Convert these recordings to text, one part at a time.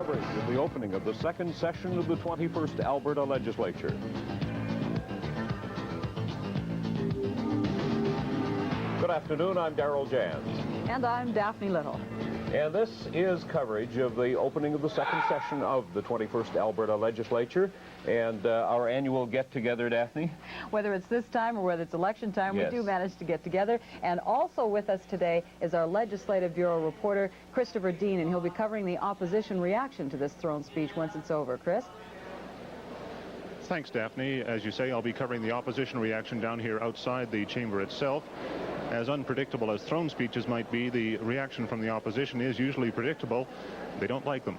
Coverage of the opening of the second session of the 21st Alberta Legislature. Good afternoon, I'm Darrell Jans. And I'm Daphne Little. And this is coverage of the opening of the second session of the 21st Alberta Legislature and our annual get-together, Daphne. Whether it's this time or whether it's election time, Yes. We do manage to get together. And also with us today is our Legislative Bureau reporter, Christopher Dean, and he'll be covering the opposition reaction to this throne speech once it's over. Chris? Thanks, Daphne. As you say, I'll be covering the opposition reaction down here outside the chamber itself. As unpredictable as throne speeches might be, the reaction from the opposition is usually predictable. They don't like them.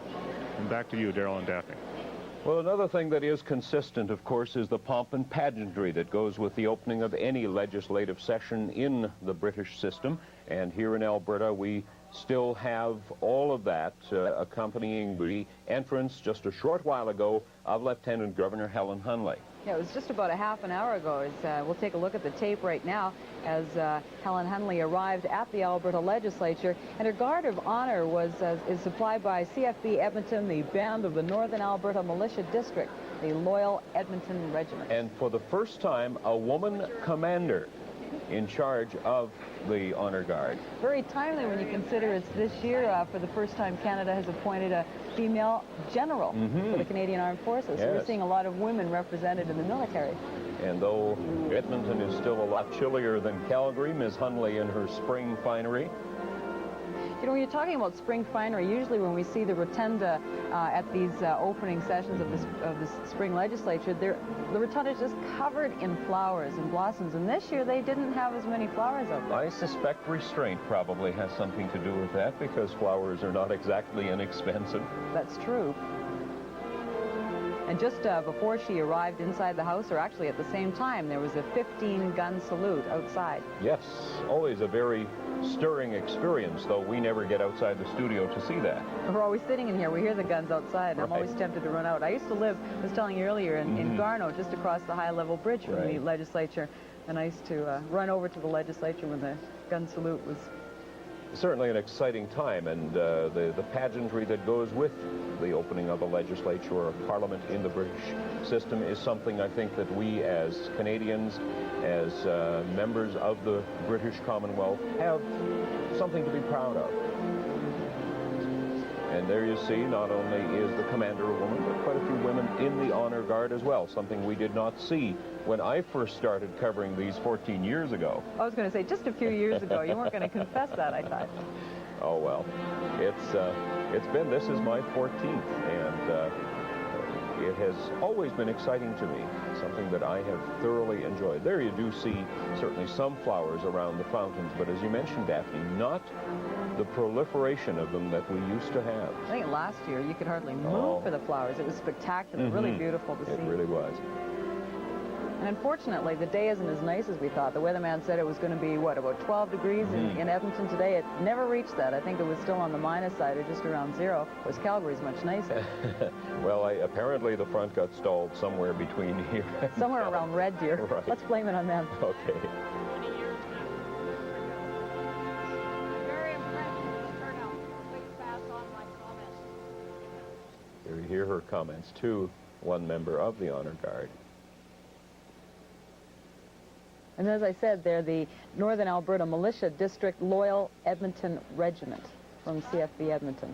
And back to you, Darrell and Daphne. Well, another thing that is consistent, of course, is the pomp and pageantry that goes with the opening of any legislative session in the British system. And here in Alberta, we still have all of that accompanying the entrance just a short while ago of Lieutenant Governor Helen Hunley. Yeah, it was just about a half an hour ago. We'll take a look at the tape right now as Helen Hunley arrived at the Alberta Legislature, and her guard of honor is supplied by CFB Edmonton, the band of the Northern Alberta Militia District, the Loyal Edmonton Regiment. And for the first time, a woman commander in charge of the honor guard. Very timely when you consider it's this year, for the first time, Canada has appointed a female general for the Canadian Armed Forces. Yes. So we're seeing a lot of women represented in the military. And though Edmonton is still a lot chillier than Calgary, Ms. Hunley in her spring finery. You know, when you're talking about spring finery, usually when we see the rotunda at these opening sessions of this spring legislature, the rotunda is just covered in flowers and blossoms. And this year, they didn't have as many flowers out there. I suspect restraint probably has something to do with that, because flowers are not exactly inexpensive. That's true. And just before she arrived inside the House, or actually at the same time, there was a 15-gun salute outside. Yes, always a very stirring experience, though we never get outside the studio to see that. We're always sitting in here. We hear the guns outside, and I'm Right. always tempted to run out. I used to live, I was telling you earlier, in Garneau, just across the high-level bridge from the legislature, and I used to run over to the legislature when the gun salute was... Certainly an exciting time, and the pageantry that goes with the opening of a legislature or a parliament in the British system is something I think that we as Canadians, as members of the British Commonwealth, have something to be proud of. And there you see, not only is the commander a woman, but quite a few women in the honor guard as well, something we did not see when I first started covering these 14 years ago. I was going to say, just a few years ago. You weren't going to confess that, I thought. Oh, well, this is my 14th, and it has always been exciting to me, something that I have thoroughly enjoyed. There you do see certainly some flowers around the fountains, but as you mentioned, Daphne, not the proliferation of them that we used to have. I think last year you could hardly move for the flowers. It was spectacular, really beautiful to see. It really was. And unfortunately, the day isn't as nice as we thought. The weatherman said it was going to be, what, about 12 degrees in Edmonton today. It never reached that. I think it was still on the minus side, or just around zero. Of course, Calgary's much nicer. Well, apparently the front got stalled somewhere between here. Somewhere around Red Deer. Right. Let's blame it on them. Okay. Very impressed with the turnout. Please pass on my comments. Here you hear her comments to one member of the honor guard. And as I said, they're the Northern Alberta Militia District Loyal Edmonton Regiment from CFB Edmonton.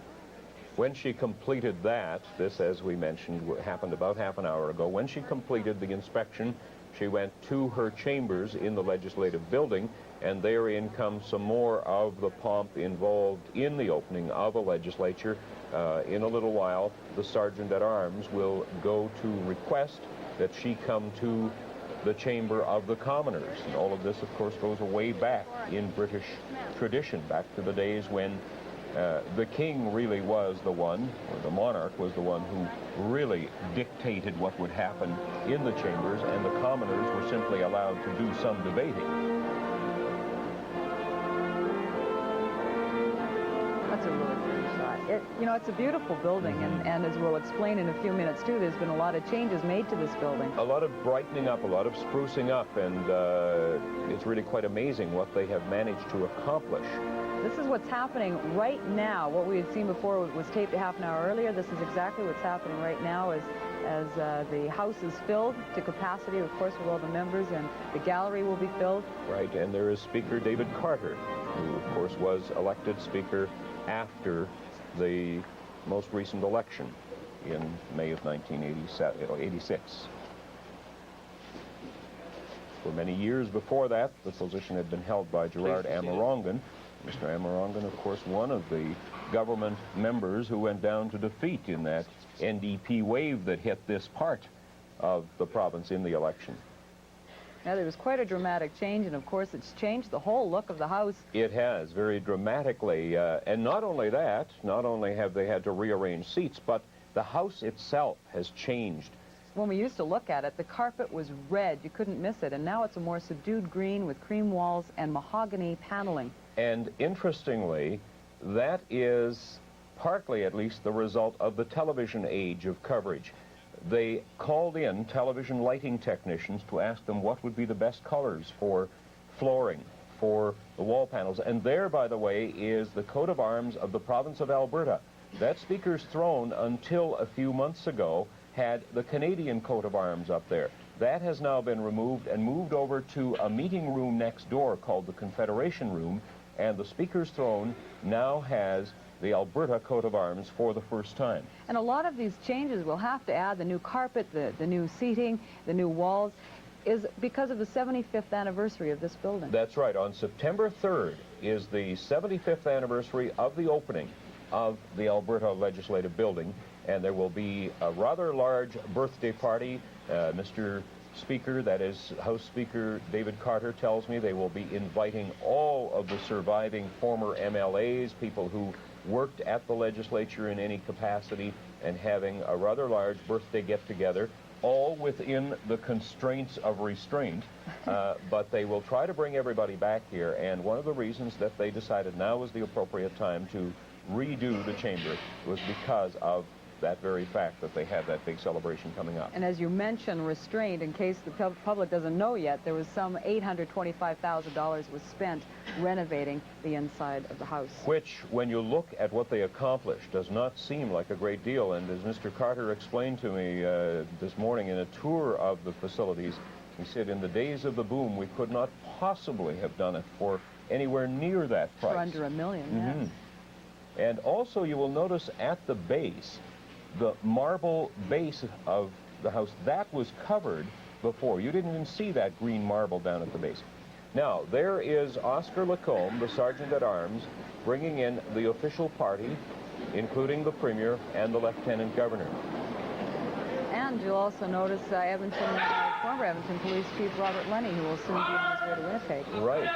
When she completed that, this, as we mentioned, happened about half an hour ago. When she completed the inspection, she went to her chambers in the legislative building, and therein comes some more of the pomp involved in the opening of a legislature. In a little while, the Sergeant-at-Arms will go to request that she come to the Chamber of the Commoners. And all of this, of course, goes way back in British tradition, back to the days when the king really was the one, or the monarch was the one who really dictated what would happen in the chambers, and the commoners were simply allowed to do some debating. That's a really pretty shot. You know, it's a beautiful building, and as we'll explain in a few minutes, too, there's been a lot of changes made to this building. A lot of brightening up, a lot of sprucing up, and it's really quite amazing what they have managed to accomplish This is what's happening right now. What we had seen before was taped a half an hour earlier. This is exactly what's happening right now as the House is filled to capacity, of course, with all the members, and the gallery will be filled. Right, and there is Speaker David Carter, who, of course, was elected Speaker after the most recent election in May of 1986. For many years before that, the position had been held by Gerard Amarongan. Mr. Amarongan, of course, one of the government members who went down to defeat in that NDP wave that hit this part of the province in the election. Now, there was quite a dramatic change, and of course it's changed the whole look of the House. It has, very dramatically. And not only that, not only have they had to rearrange seats, but the House itself has changed. When we used to look at it, the carpet was red. You couldn't miss it. And now it's a more subdued green with cream walls and mahogany paneling. And interestingly, that is partly, at least, the result of the television age of coverage. They called in television lighting technicians to ask them what would be the best colors for flooring, for the wall panels. And there, by the way, is the coat of arms of the province of Alberta. That Speaker's throne, until a few months ago, had the Canadian coat of arms up there. That has now been removed and moved over to a meeting room next door called the Confederation Room, and the Speaker's throne now has the Alberta coat of arms for the first time. And a lot of these changes will have to add the new carpet, the new seating, the new walls, is because of the 75th anniversary of this building. That's right. On September 3rd is the 75th anniversary of the opening of the Alberta Legislative Building, and there will be a rather large birthday party. Mr. Speaker, that is House Speaker David Carter, tells me they will be inviting all of the surviving former MLAs, people who worked at the legislature in any capacity, and having a rather large birthday get-together, all within the constraints of restraint. But they will try to bring everybody back here, and one of the reasons that they decided now was the appropriate time to redo the chamber was because of that very fact that they had that big celebration coming up. And as you mentioned, restraint, in case the public doesn't know yet, there was some $825,000 was spent renovating the inside of the House. Which, when you look at what they accomplished, does not seem like a great deal. And as Mr. Carter explained to me this morning in a tour of the facilities, he said in the days of the boom, we could not possibly have done it for anywhere near that price. For under $1 million, yes. And also you will notice at the base, the marble base of the House, that was covered before. You didn't even see that green marble down at the base. Now, there is Oscar Lacombe, the Sergeant-at-Arms, bringing in the official party, including the Premier and the Lieutenant Governor. And you'll also notice former Edmonton Police Chief Robert Lenny, who will soon be on his way to Winnipeg. Right.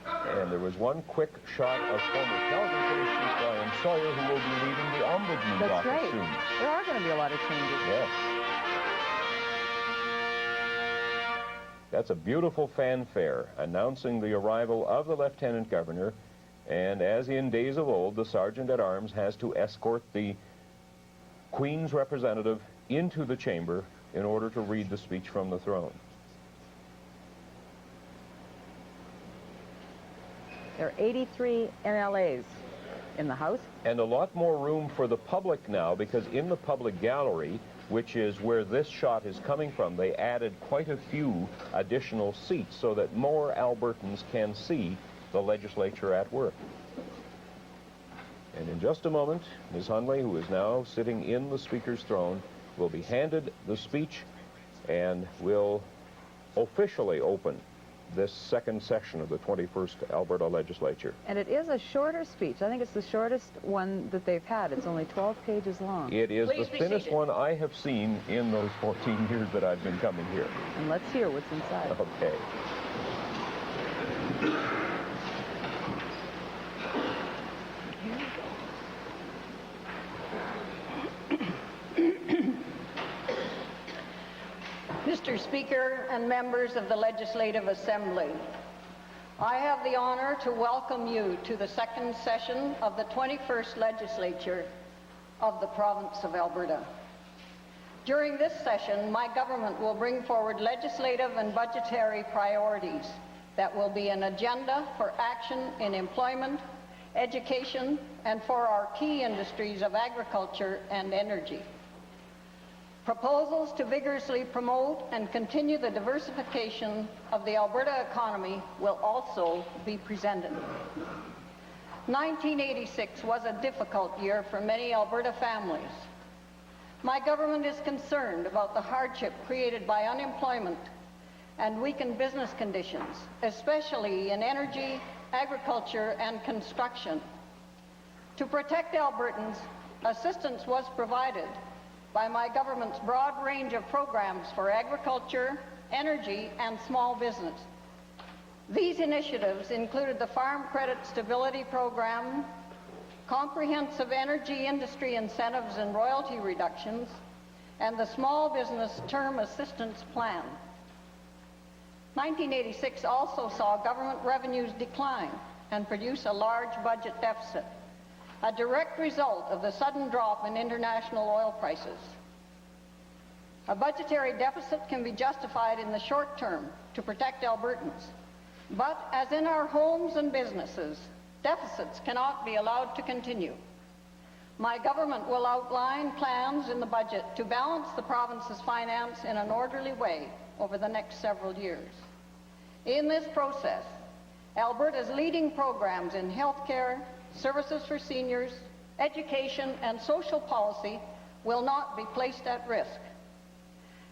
And there was one quick shot of former Calgary Police Chief Brian Sawyer, who will be leaving the Ombudsman's office soon. There are going to be a lot of changes. Yes. That's a beautiful fanfare announcing the arrival of the Lieutenant Governor, and as in days of old, the Sergeant-at-Arms has to escort the Queen's representative into the chamber in order to read the speech from the throne. There are 83 MLAs in the House. And a lot more room for the public now, because in the public gallery, which is where this shot is coming from, they added quite a few additional seats so that more Albertans can see the legislature at work. And in just a moment, Ms. Hunley, who is now sitting in the Speaker's throne, will be handed the speech and will officially open this second session of the 21st Alberta Legislature. And it is a shorter speech. I think it's the shortest one that they've had. It's only 12 pages long. It is the thinnest one I have seen in those 14 years that I've been coming here. And let's hear what's inside. Okay. Mr. Speaker and members of the Legislative Assembly, I have the honor to welcome you to the second session of the 21st Legislature of the province of Alberta. During this session, my government will bring forward legislative and budgetary priorities that will be an agenda for action in employment, education, and for our key industries of agriculture and energy. Proposals to vigorously promote and continue the diversification of the Alberta economy will also be presented. 1986 was a difficult year for many Alberta families. My government is concerned about the hardship created by unemployment and weakened business conditions, especially in energy, agriculture, and construction. To protect Albertans, assistance was provided by my government's broad range of programs for agriculture, energy, and small business. These initiatives included the Farm Credit Stability Program, comprehensive energy industry incentives and royalty reductions, and the Small Business Term Assistance Plan. 1986 also saw government revenues decline and produce a large budget deficit, a direct result of the sudden drop in international oil prices. A budgetary deficit can be justified in the short term to protect Albertans, but as in our homes and businesses, deficits cannot be allowed to continue. My government will outline plans in the budget to balance the province's finance in an orderly way over the next several years. In this process, Alberta's leading programs in healthcare, services for seniors, education, and social policy will not be placed at risk.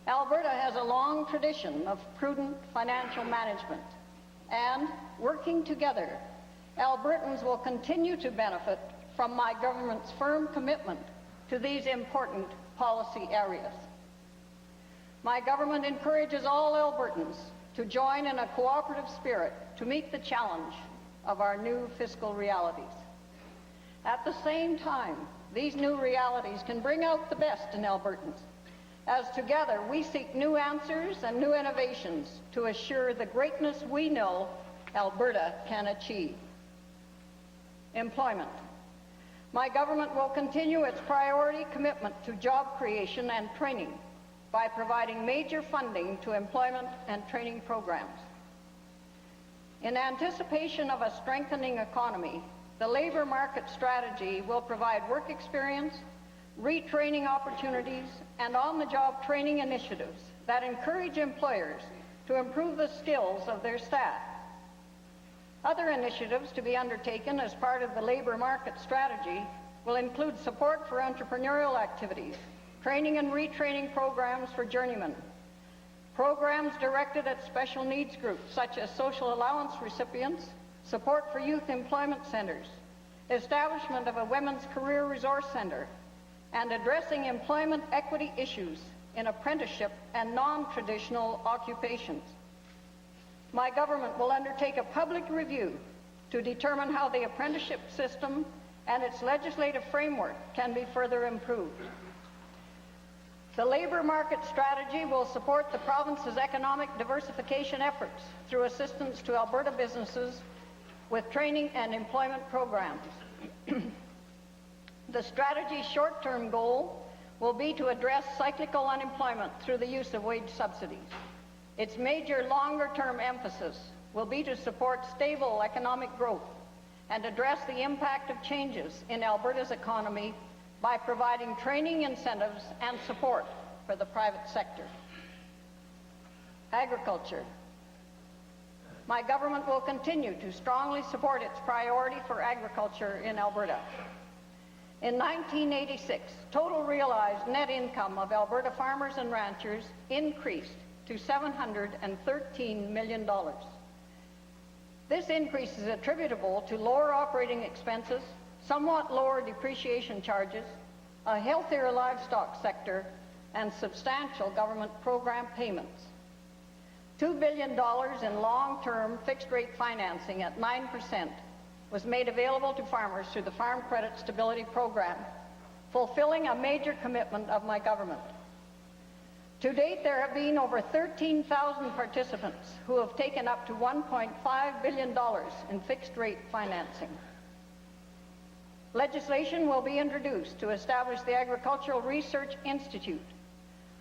Alberta has a long tradition of prudent financial management, and working together, Albertans will continue to benefit from my government's firm commitment to these important policy areas. My government encourages all Albertans to join in a cooperative spirit to meet the challenge of our new fiscal realities. At the same time, these new realities can bring out the best in Albertans, as together we seek new answers and new innovations to assure the greatness we know Alberta can achieve. Employment. My government will continue its priority commitment to job creation and training by providing major funding to employment and training programs. In anticipation of a strengthening economy, the labor market strategy will provide work experience, retraining opportunities, and on-the-job training initiatives that encourage employers to improve the skills of their staff. Other initiatives to be undertaken as part of the labor market strategy will include support for entrepreneurial activities, training and retraining programs for journeymen, programs directed at special needs groups such as social allowance recipients, support for youth employment centers, establishment of a women's career resource center, and addressing employment equity issues in apprenticeship and non-traditional occupations. My government will undertake a public review to determine how the apprenticeship system and its legislative framework can be further improved. The labor market strategy will support the province's economic diversification efforts through assistance to Alberta businesses with training and employment programs. The strategy's short-term goal will be to address cyclical unemployment through the use of wage subsidies. Its major longer-term emphasis will be to support stable economic growth and address the impact of changes in Alberta's economy by providing training incentives and support for the private sector. Agriculture. My government will continue to strongly support its priority for agriculture in Alberta. In 1986, total realized net income of Alberta farmers and ranchers increased to $713 million. This increase is attributable to lower operating expenses, somewhat lower depreciation charges, a healthier livestock sector, and substantial government program payments. $2 billion in long-term fixed-rate financing at 9% was made available to farmers through the Farm Credit Stability Program, fulfilling a major commitment of my government. To date, there have been over 13,000 participants who have taken up to $1.5 billion in fixed-rate financing. Legislation will be introduced to establish the Agricultural Research Institute,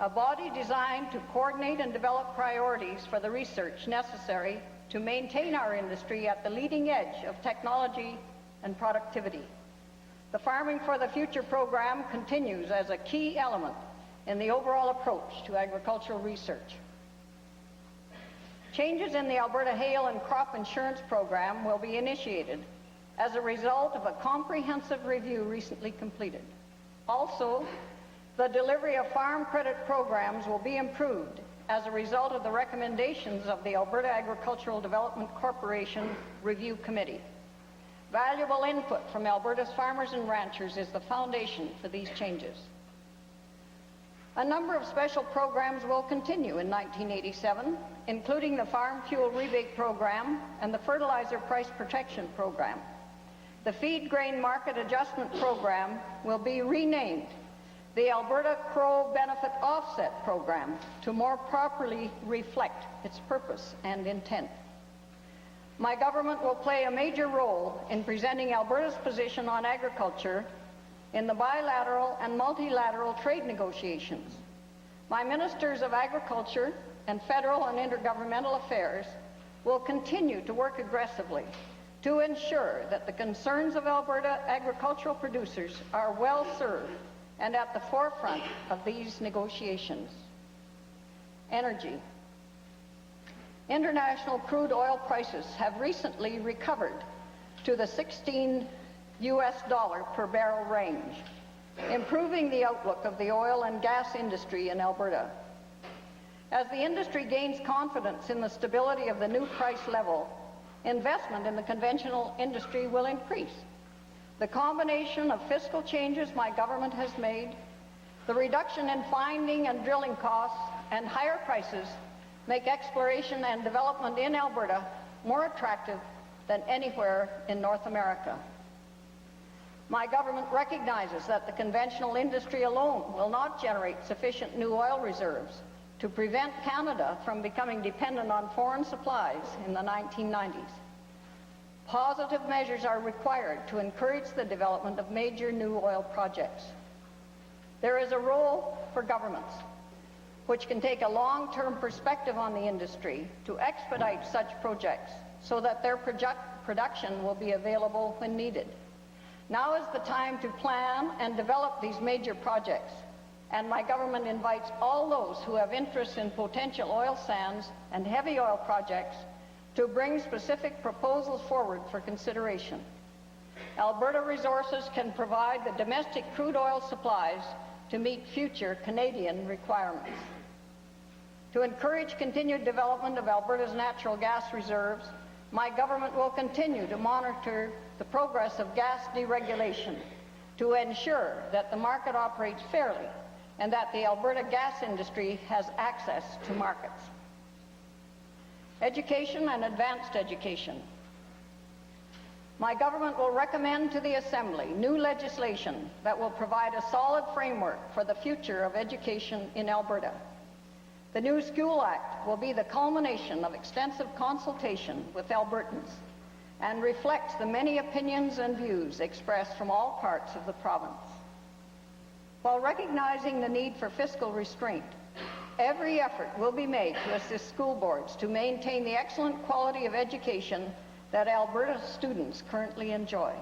a body designed to coordinate and develop priorities for the research necessary to maintain our industry at the leading edge of technology and productivity. The Farming for the Future program continues as a key element in the overall approach to agricultural research. Changes in the Alberta Hail and Crop Insurance program will be initiated as a result of a comprehensive review recently completed. Also, the delivery of farm credit programs will be improved as a result of the recommendations of the Alberta Agricultural Development Corporation Review Committee. Valuable input from Alberta's farmers and ranchers is the foundation for these changes. A number of special programs will continue in 1987, including the Farm Fuel Rebate Program and the Fertilizer Price Protection Program. The Feed Grain Market Adjustment Program will be renamed the Alberta Crow Benefit Offset Program to more properly reflect its purpose and intent. My government will play a major role in presenting Alberta's position on agriculture in the bilateral and multilateral trade negotiations. My ministers of agriculture and federal and intergovernmental affairs will continue to work aggressively to ensure that the concerns of Alberta agricultural producers are well served and at the forefront of these negotiations. Energy. International crude oil prices have recently recovered to the $16 per barrel range, improving the outlook of the oil and gas industry in Alberta. As the industry gains confidence in the stability of the new price level, investment in the conventional industry will increase. The combination of fiscal changes my government has made, the reduction in finding and drilling costs, and higher prices make exploration and development in Alberta more attractive than anywhere in North America. My government recognizes that the conventional industry alone will not generate sufficient new oil reserves to prevent Canada from becoming dependent on foreign supplies in the 1990s. Positive measures are required to encourage the development of major new oil projects. There is a role for governments, which can take a long-term perspective on the industry to expedite such projects so that their production will be available when needed. Now is the time to plan and develop these major projects, and my government invites all those who have interest in potential oil sands and heavy oil projects to bring specific proposals forward for consideration. Alberta Resources can provide the domestic crude oil supplies to meet future Canadian requirements. To encourage continued development of Alberta's natural gas reserves, my government will continue to monitor the progress of gas deregulation to ensure that the market operates fairly and that the Alberta gas industry has access to markets. Education and advanced education. My government will recommend to the Assembly new legislation that will provide a solid framework for the future of education in Alberta. The new School Act will be the culmination of extensive consultation with Albertans and reflects the many opinions and views expressed from all parts of the province. While recognizing the need for fiscal restraint, every effort will be made to assist school boards to maintain the excellent quality of education that Alberta students currently enjoy.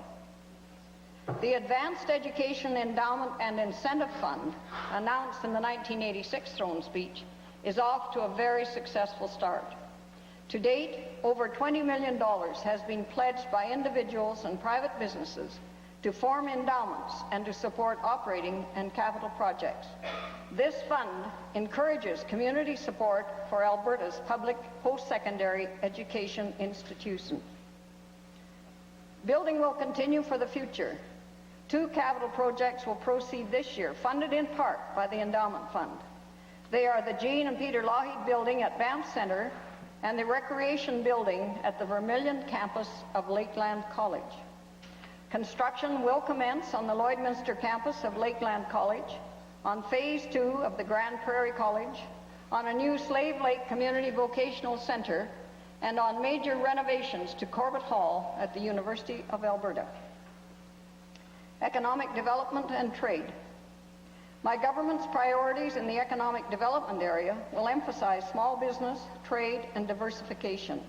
The Advanced Education Endowment and Incentive Fund, announced in the 1986 throne speech, is off to a very successful start. To date, over $20 million has been pledged by individuals and private businesses to form endowments and to support operating and capital projects. This fund encourages community support for Alberta's public post-secondary education institutions. Building will continue for the future. 2 capital projects will proceed this year, funded in part by the endowment fund. They are the Jean and Peter Lougheed building at Banff Centre and the recreation building at the Vermilion campus of Lakeland College. Construction will commence on the Lloydminster campus of Lakeland College, on Phase 2 of the Grand Prairie College, on a new Slave Lake Community Vocational Centre, and on major renovations to Corbett Hall at the University of Alberta. Economic development and trade. My government's priorities in the economic development area will emphasize small business, trade, and diversification.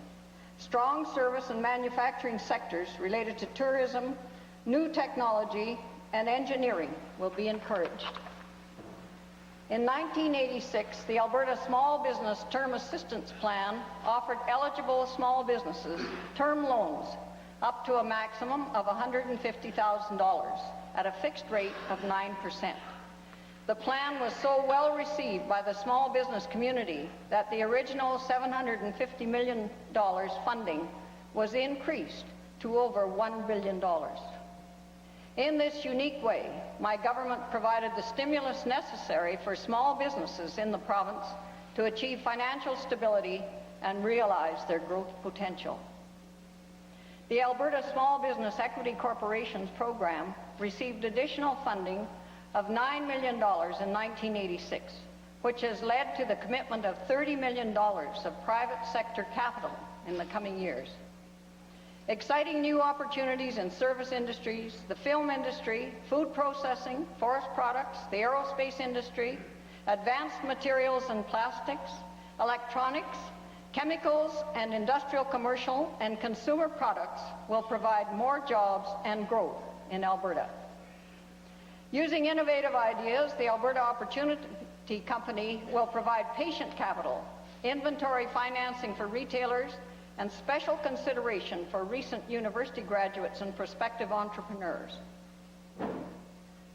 Strong service and manufacturing sectors related to tourism, new technology, and engineering will be encouraged. In 1986, the Alberta Small Business Term Assistance Plan offered eligible small businesses term loans up to a maximum of $150,000 at a fixed rate of 9%. The plan was so well received by the small business community that the original $750 million funding was increased to over $1 billion. In this unique way, my government provided the stimulus necessary for small businesses in the province to achieve financial stability and realize their growth potential. The Alberta Small Business Equity Corporations program received additional funding of $9 million in 1986, which has led to the commitment of $30 million of private sector capital in the coming years. Exciting new opportunities in service industries, the film industry, food processing, forest products, the aerospace industry, advanced materials and plastics, electronics, chemicals, and industrial, commercial, and consumer products will provide more jobs and growth in Alberta. Using innovative ideas, the Alberta Opportunity Company will provide patient capital, inventory financing for retailers, and special consideration for recent university graduates and prospective entrepreneurs.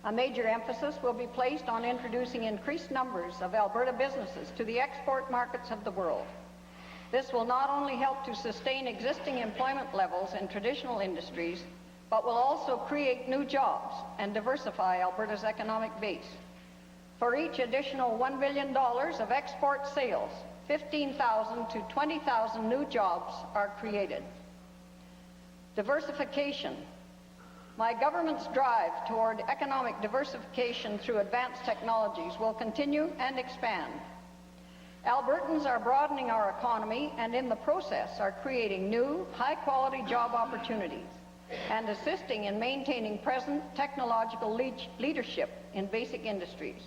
A major emphasis will be placed on introducing increased numbers of Alberta businesses to the export markets of the world. This will not only help to sustain existing employment levels in traditional industries, but will also create new jobs and diversify Alberta's economic base. For each additional $1 billion of export sales, 15,000 to 20,000 new jobs are created. Diversification. My government's drive toward economic diversification through advanced technologies will continue and expand. Albertans are broadening our economy and in the process are creating new, high-quality job opportunities and assisting in maintaining present technological leadership in basic industries.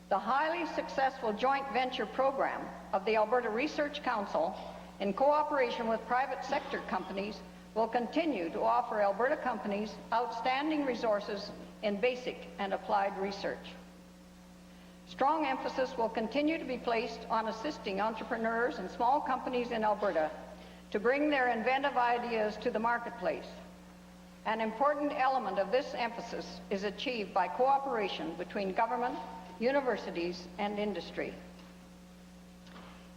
The highly successful joint venture program of the Alberta Research Council, in cooperation with private sector companies, will continue to offer Alberta companies outstanding resources in basic and applied research. Strong emphasis will continue to be placed on assisting entrepreneurs and small companies in Alberta to bring their inventive ideas to the marketplace. An important element of this emphasis is achieved by cooperation between government, universities, and industry.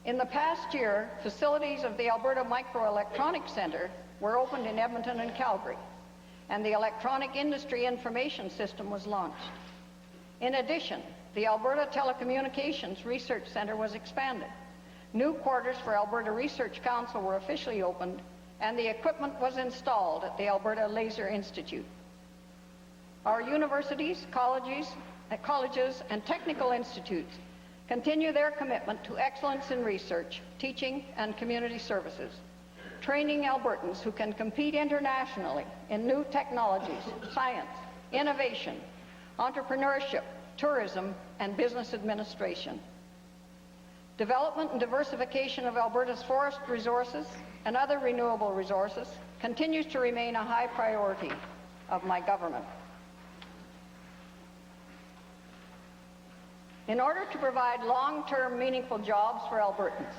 In the past year, facilities of the Alberta Microelectronics Centre were opened in Edmonton and Calgary, and the Electronic Industry Information System was launched. In addition, the Alberta Telecommunications Research Centre was expanded. New quarters for Alberta Research Council were officially opened, and the equipment was installed at the Alberta Laser Institute. Our universities, colleges, and technical institutes continue their commitment to excellence in research, teaching, and community services, training Albertans who can compete internationally in new technologies, science, innovation, entrepreneurship, tourism, and business administration. Development and diversification of Alberta's forest resources and other renewable resources continues to remain a high priority of my government. In order to provide long-term meaningful jobs for Albertans,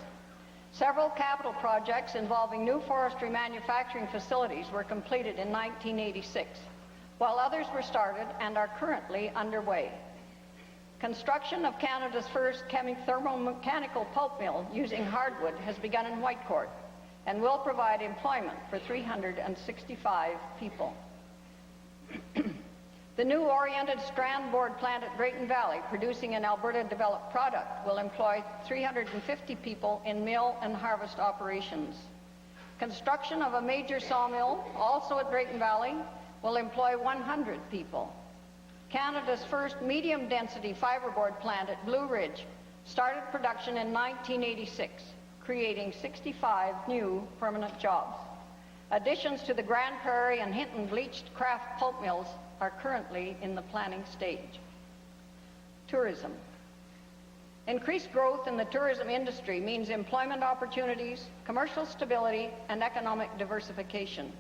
several capital projects involving new forestry manufacturing facilities were completed in 1986, while others were started and are currently underway. Construction of Canada's first thermomechanical pulp mill using hardwood has begun in Whitecourt and will provide employment for 365 people. The new oriented strand board plant at Drayton Valley, producing an Alberta-developed product, will employ 350 people in mill and harvest operations. Construction of a major sawmill, also at Drayton Valley, will employ 100 people. Canada's first medium-density fiberboard plant at Blue Ridge started production in 1986, creating 65 new permanent jobs. Additions to the Grand Prairie and Hinton bleached kraft pulp mills are currently in the planning stage. Tourism. Increased growth in the tourism industry means employment opportunities, commercial stability, and economic diversification.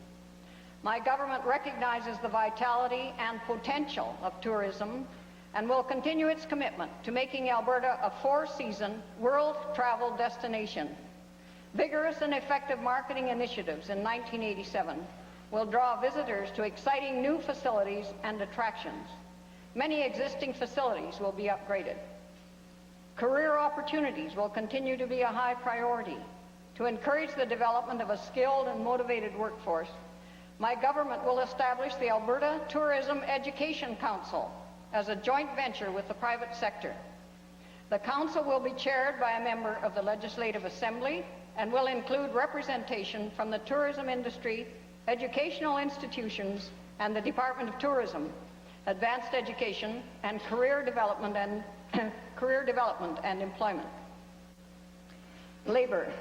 My government recognizes the vitality and potential of tourism and will continue its commitment to making Alberta a four-season world travel destination. Vigorous and effective marketing initiatives in 1987 will draw visitors to exciting new facilities and attractions. Many existing facilities will be upgraded. Career opportunities will continue to be a high priority. To encourage the development of a skilled and motivated workforce, my government will establish the Alberta Tourism Education Council as a joint venture with the private sector. The council will be chaired by a member of the Legislative Assembly and will include representation from the tourism industry, educational institutions, and the Department of Tourism, Advanced Education, and Career Development and Employment. Labor.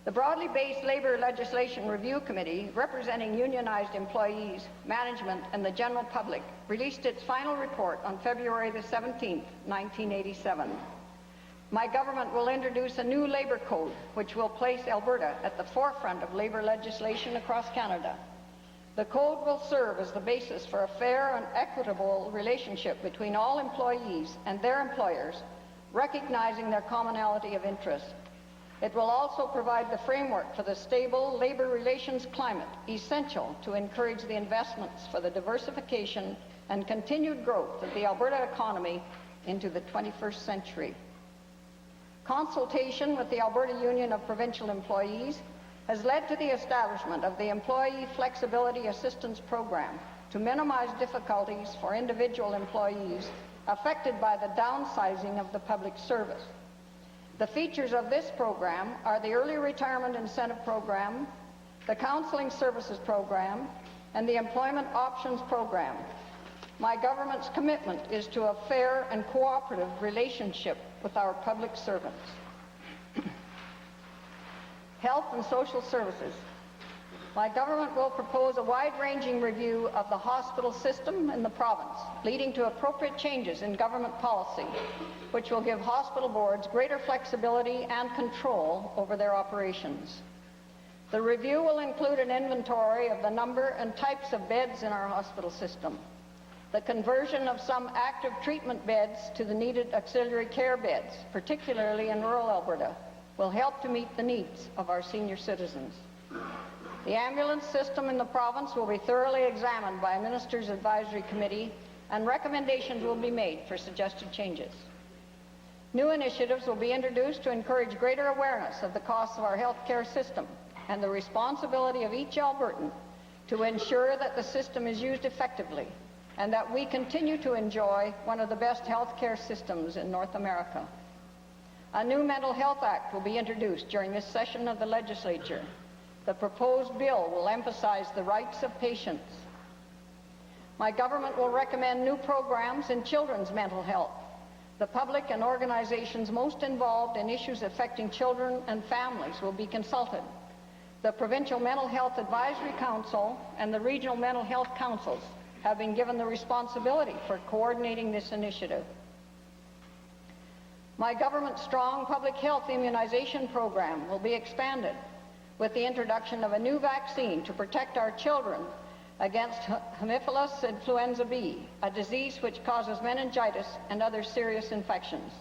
The broadly based Labor Legislation Review Committee, representing unionized employees, management, and the general public, released its final report on February the 17th, 1987. My government will introduce a new labor code which will place Alberta at the forefront of labor legislation across Canada. The code will serve as the basis for a fair and equitable relationship between all employees and their employers, recognizing their commonality of interest. It will also provide the framework for the stable labor relations climate essential to encourage the investments for the diversification and continued growth of the Alberta economy into the 21st century. Consultation with the Alberta Union of Provincial Employees has led to the establishment of the Employee Flexibility Assistance Program to minimize difficulties for individual employees affected by the downsizing of the public service. The features of this program are the Early Retirement Incentive Program, the Counseling Services Program, and the Employment Options Program. My government's commitment is to a fair and cooperative relationship with our public servants. Health and social services. My government will propose a wide-ranging review of the hospital system in the province, leading to appropriate changes in government policy, which will give hospital boards greater flexibility and control over their operations. The review will include an inventory of the number and types of beds in our hospital system. The conversion of some active treatment beds to the needed auxiliary care beds, particularly in rural Alberta, will help to meet the needs of our senior citizens. The ambulance system in the province will be thoroughly examined by a Minister's Advisory Committee, and recommendations will be made for suggested changes. New initiatives will be introduced to encourage greater awareness of the costs of our health care system and the responsibility of each Albertan to ensure that the system is used effectively and that we continue to enjoy one of the best health care systems in North America. A new Mental Health Act will be introduced during this session of the legislature. The proposed bill will emphasize the rights of patients. My government will recommend new programs in children's mental health. The public and organizations most involved in issues affecting children and families will be consulted. The Provincial Mental Health Advisory Council and the Regional Mental Health Councils have been given the responsibility for coordinating this initiative. My government's strong public health immunization program will be expanded with the introduction of a new vaccine to protect our children against Haemophilus influenza B, a disease which causes meningitis and other serious infections.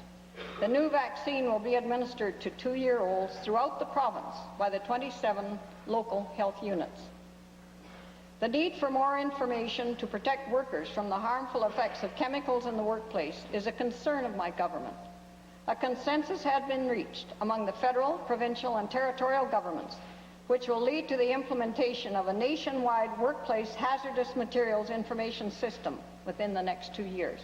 The new vaccine will be administered to 2-year-olds throughout the province by the 27 local health units. The need for more information to protect workers from the harmful effects of chemicals in the workplace is a concern of my government. A consensus had been reached among the federal, provincial, and territorial governments, which will lead to the implementation of a nationwide workplace hazardous materials information system within the next 2 years.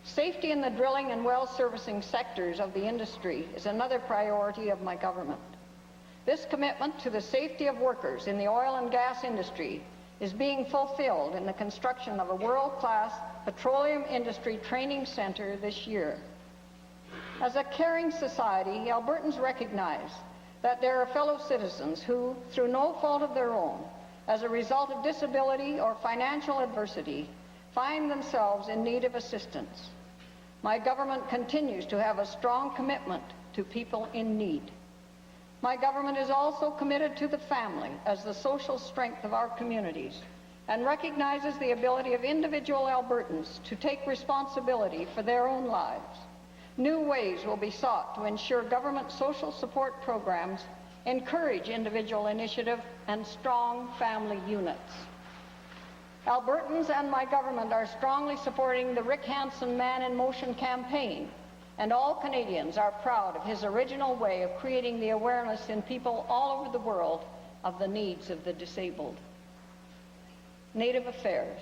Safety in the drilling and well servicing sectors of the industry is another priority of my government. This commitment to the safety of workers in the oil and gas industry is being fulfilled in the construction of a world-class petroleum industry training center this year. As a caring society, Albertans recognize that there are fellow citizens who, through no fault of their own, as a result of disability or financial adversity, find themselves in need of assistance. My government continues to have a strong commitment to people in need. My government is also committed to the family as the social strength of our communities and recognizes the ability of individual Albertans to take responsibility for their own lives. New ways will be sought to ensure government social support programs encourage individual initiative and strong family units. Albertans and my government are strongly supporting the Rick Hansen Man in Motion campaign, and all Canadians are proud of his original way of creating the awareness in people all over the world of the needs of the disabled. Native Affairs.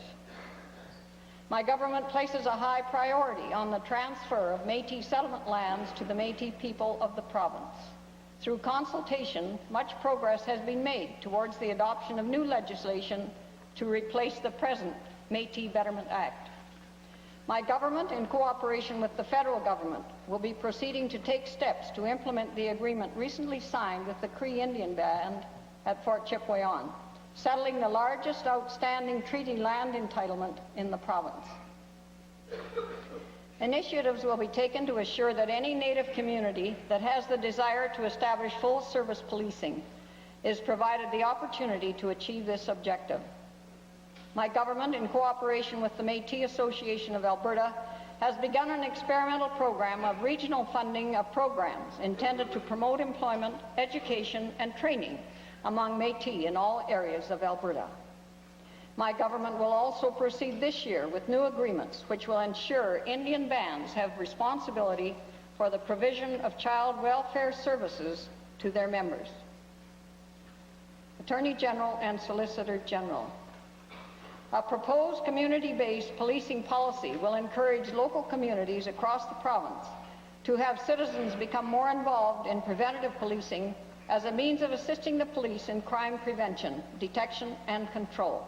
My government places a high priority on the transfer of Métis settlement lands to the Métis people of the province. Through consultation, much progress has been made towards the adoption of new legislation to replace the present Métis Betterment Act. My government, in cooperation with the federal government, will be proceeding to take steps to implement the agreement recently signed with the Cree Indian Band at Fort Chipewyan, settling the largest outstanding treaty land entitlement in the province. Initiatives will be taken to assure that any Native community that has the desire to establish full-service policing is provided the opportunity to achieve this objective. My government, in cooperation with the Métis Association of Alberta, has begun an experimental program of regional funding of programs intended to promote employment, education, and training among Métis in all areas of Alberta. My government will also proceed this year with new agreements which will ensure Indian bands have responsibility for the provision of child welfare services to their members. Attorney General and Solicitor General. A proposed community-based policing policy will encourage local communities across the province to have citizens become more involved in preventative policing as a means of assisting the police in crime prevention, detection, and control.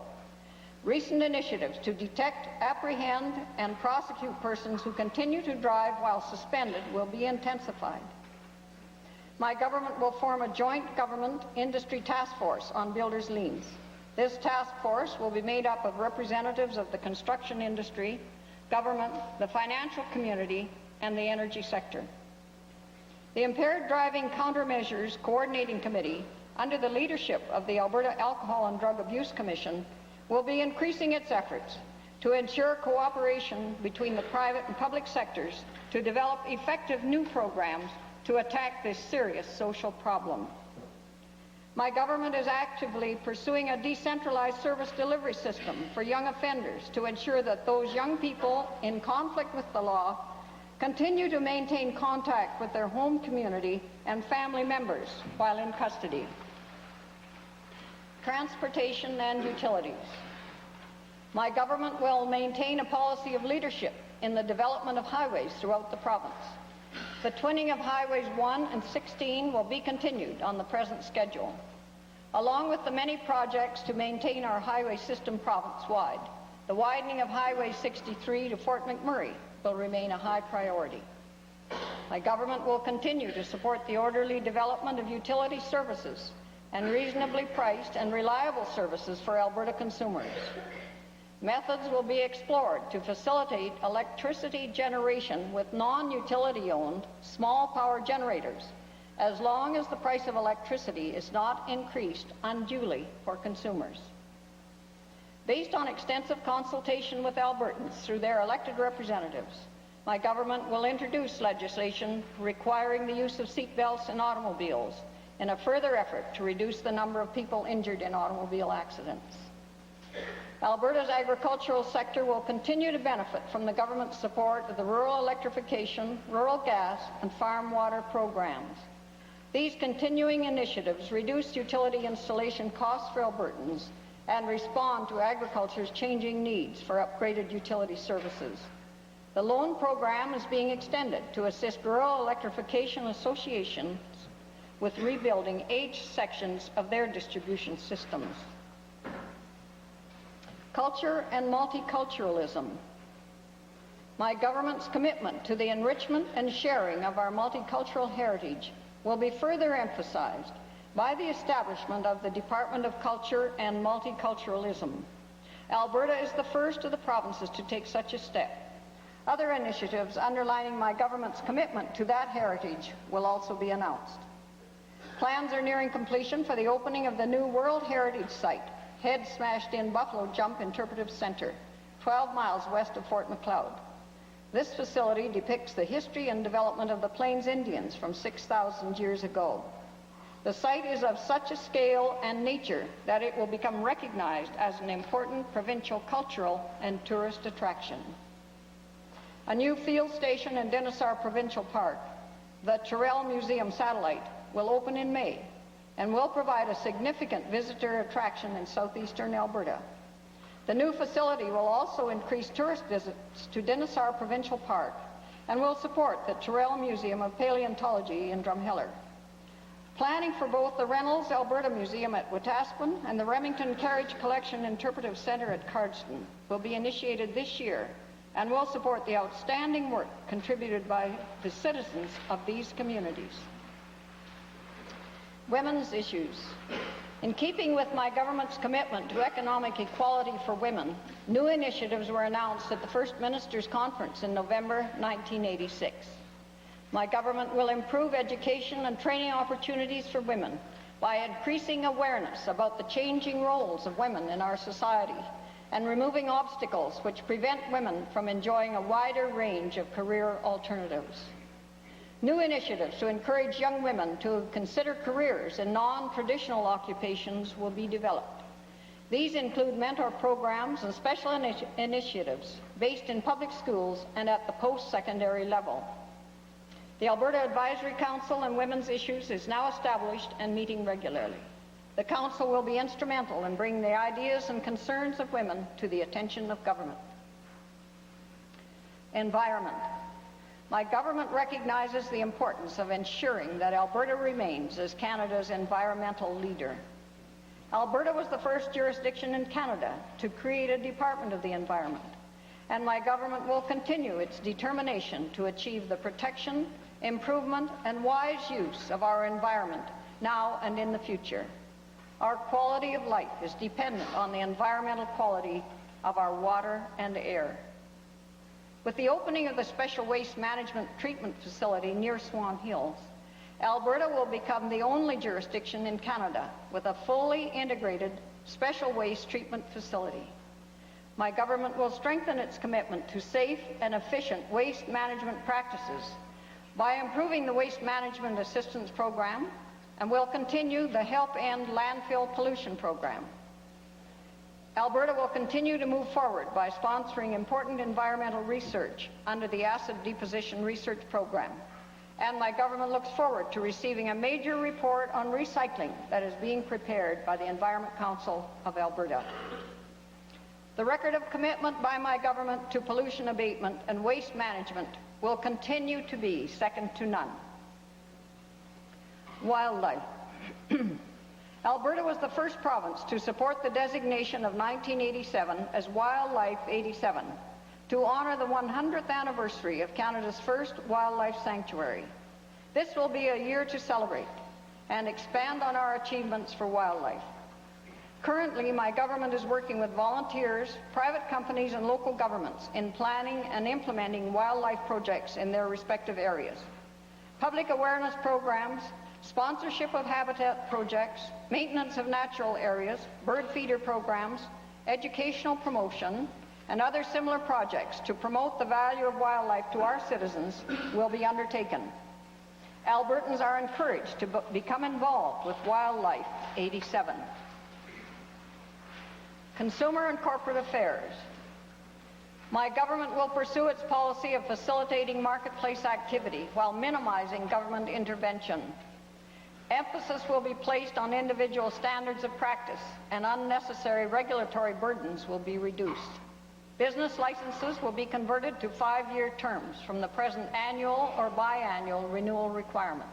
Recent initiatives to detect, apprehend, and prosecute persons who continue to drive while suspended will be intensified. My government will form a joint government industry task force on builders' liens. This task force will be made up of representatives of the construction industry, government, the financial community, and the energy sector. The Impaired Driving Countermeasures Coordinating Committee, under the leadership of the Alberta Alcohol and Drug Abuse Commission, will be increasing its efforts to ensure cooperation between the private and public sectors to develop effective new programs to attack this serious social problem. My government is actively pursuing a decentralized service delivery system for young offenders to ensure that those young people in conflict with the law continue to maintain contact with their home community and family members while in custody. Transportation and utilities. My government will maintain a policy of leadership in the development of highways throughout the province. The twinning of Highways 1 and 16 will be continued on the present schedule. Along with the many projects to maintain our highway system province-wide, the widening of Highway 63 to Fort McMurray will remain a high priority. My government will continue to support the orderly development of utility services and reasonably priced and reliable services for Alberta consumers. Methods will be explored to facilitate electricity generation with non-utility-owned small power generators, as long as the price of electricity is not increased unduly for consumers. Based on extensive consultation with Albertans through their elected representatives, my government will introduce legislation requiring the use of seat belts in automobiles in a further effort to reduce the number of people injured in automobile accidents. Alberta's agricultural sector will continue to benefit from the government's support of the rural electrification, rural gas, and farm water programs. These continuing initiatives reduce utility installation costs for Albertans and respond to agriculture's changing needs for upgraded utility services. The loan program is being extended to assist rural electrification associations with rebuilding aged sections of their distribution systems. Culture and multiculturalism. My government's commitment to the enrichment and sharing of our multicultural heritage will be further emphasized by the establishment of the Department of Culture and Multiculturalism. Alberta is the first of the provinces to take such a step. Other initiatives underlining my government's commitment to that heritage will also be announced. Plans are nearing completion for the opening of the new World Heritage Site, Head Smashed In Buffalo Jump Interpretive Center, 12 miles west of Fort Macleod. This facility depicts the history and development of the Plains Indians from 6,000 years ago. The site is of such a scale and nature that it will become recognized as an important provincial cultural and tourist attraction. A new field station in Dennisar Provincial Park, the Tyrrell Museum Satellite, will open in May and will provide a significant visitor attraction in southeastern Alberta. The new facility will also increase tourist visits to Dennisar Provincial Park and will support the Tyrrell Museum of Paleontology in Drumheller. Planning for both the Reynolds Alberta Museum at Wetaskiwin and the Remington Carriage Collection Interpretive Centre at Cardston will be initiated this year and will support the outstanding work contributed by the citizens of these communities. Women's issues. In keeping with my government's commitment to economic equality for women, new initiatives were announced at the First Ministers' Conference in November 1986. My government will improve education and training opportunities for women by increasing awareness about the changing roles of women in our society and removing obstacles which prevent women from enjoying a wider range of career alternatives. New initiatives to encourage young women to consider careers in non-traditional occupations will be developed. These include mentor programs and special initiatives based in public schools and at the post-secondary level. The Alberta Advisory Council on Women's Issues is now established and meeting regularly. The Council will be instrumental in bringing the ideas and concerns of women to the attention of government. Environment. My government recognizes the importance of ensuring that Alberta remains as Canada's environmental leader. Alberta was the first jurisdiction in Canada to create a Department of the Environment, and my government will continue its determination to achieve the protection, improvement, and wise use of our environment now and in the future. Our quality of life is dependent on the environmental quality of our water and air. With the opening of the Special Waste Management Treatment Facility near Swan Hills, Alberta will become the only jurisdiction in Canada with a fully integrated special waste treatment facility. My government will strengthen its commitment to safe and efficient waste management practices by improving the Waste Management Assistance Program and will continue the Help End Landfill Pollution Program. Alberta will continue to move forward by sponsoring important environmental research under the Acid Deposition Research Program, and my government looks forward to receiving a major report on recycling that is being prepared by the Environment Council of Alberta. The record of commitment by my government to pollution abatement and waste management will continue to be second to none. Wildlife. Alberta was the first province to support the designation of 1987 as Wildlife 87 to honor the 100th anniversary of Canada's first wildlife sanctuary. This will be a year to celebrate and expand on our achievements for wildlife. Currently, my government is working with volunteers, private companies, and local governments in planning and implementing wildlife projects in their respective areas. Public awareness programs, sponsorship of habitat projects, maintenance of natural areas, bird feeder programs, educational promotion, and other similar projects to promote the value of wildlife to our citizens will be undertaken. Albertans are encouraged to become involved with Wildlife 87. Consumer and corporate affairs. My government will pursue its policy of facilitating marketplace activity while minimizing government intervention. Emphasis will be placed on individual standards of practice, and unnecessary regulatory burdens will be reduced. Business licenses will be converted to 5-year terms from the present annual or biannual renewal requirement.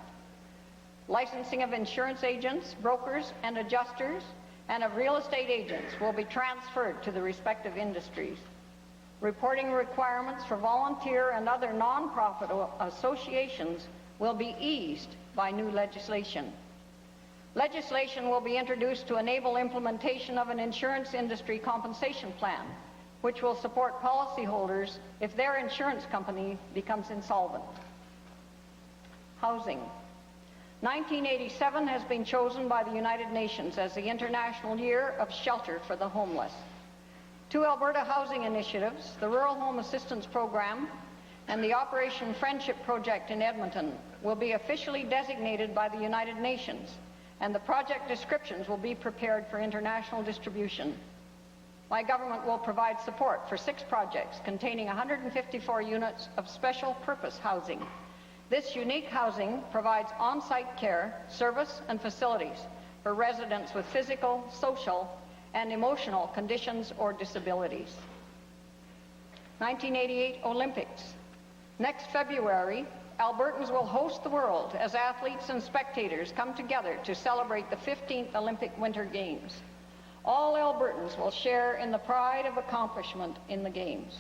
Licensing of insurance agents, brokers, and adjusters, and of real estate agents will be transferred to the respective industries. Reporting requirements for volunteer and other non-profit associations will be eased by new legislation. Legislation will be introduced to enable implementation of an insurance industry compensation plan which will support policyholders if their insurance company becomes insolvent. Housing. 1987 has been chosen by the United Nations as the International Year of Shelter for the Homeless. 2 Alberta housing initiatives, the Rural Home Assistance Program and the Operation Friendship Project in Edmonton, will be officially designated by the United Nations, and the project descriptions will be prepared for international distribution. My government will provide support for 6 projects containing 154 units of special purpose housing. This unique housing provides on-site care, service, and facilities for residents with physical, social, and emotional conditions or disabilities. 1988 Olympics. Next February, Albertans will host the world as athletes and spectators come together to celebrate the 15th Olympic Winter Games. All Albertans will share in the pride of accomplishment in the Games.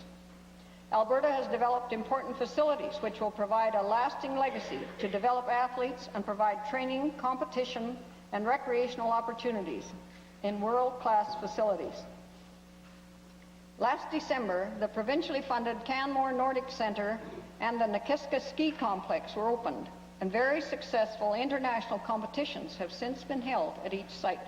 Alberta has developed important facilities which will provide a lasting legacy to develop athletes and provide training, competition, and recreational opportunities in world-class facilities. Last December, the provincially funded Canmore Nordic Centre and the Nakiska Ski Complex were opened, and very successful international competitions have since been held at each site.